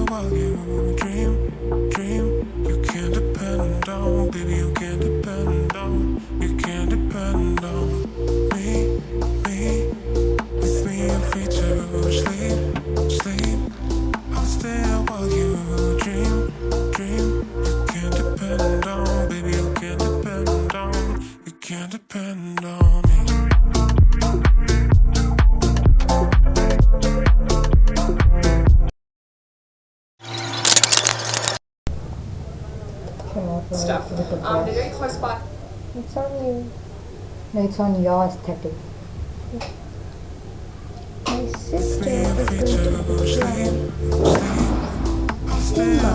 while you dream. You can't depend on, baby, you can't depend on, you can't depend on me. With me, you're free to sleep. I'll stay out while you dream. You can't depend on, baby, you can't depend on, you can't depend on me. Stuff. They're very close by. It's on you. No, it's on your aesthetic. My sister is going to Simba.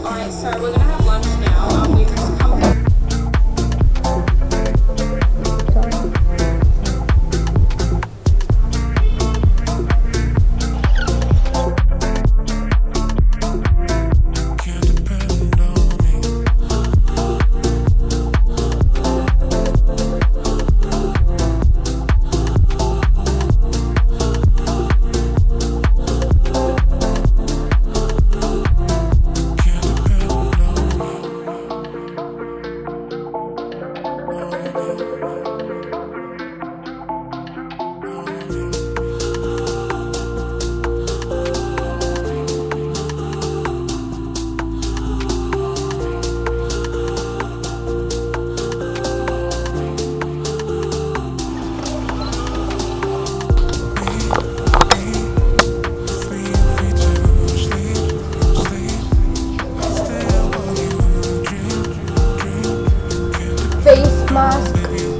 Alright, so we're gonna have lunch now. We just come back. Face mask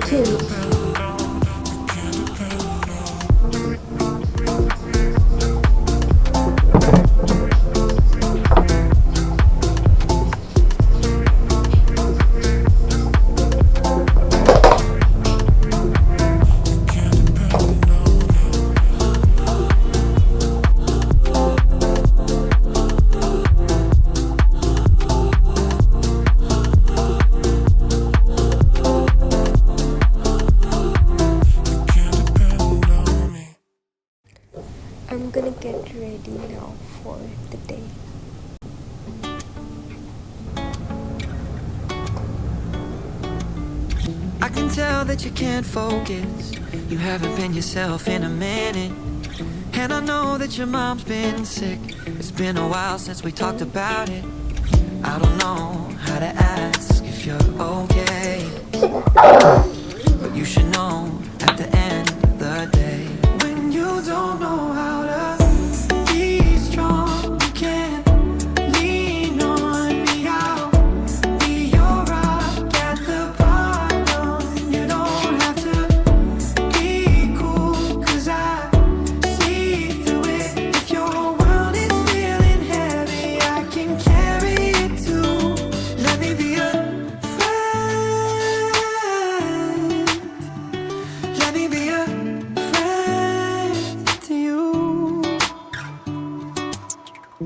2. I'm gonna get ready now for the day. I can tell that you can't focus. You haven't been yourself in a minute. And I know that your mom's been sick. It's been a while since we talked about it. I don't know how to ask if you're okay, but you should know at the end of the day, when you don't know how to be strong, you can't lean on me. I'll be your rock at the bottom. You don't have to be cool, 'cause I see through it. If your world is feeling heavy, I can carry it too. Let me be a friend. Let me be a friend to you.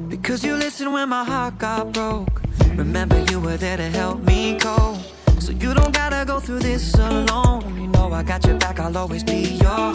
Because you listened when my heart got broke. Remember, you were there to help me cope. So you don't gotta go through this alone. You know I got your back, I'll always be your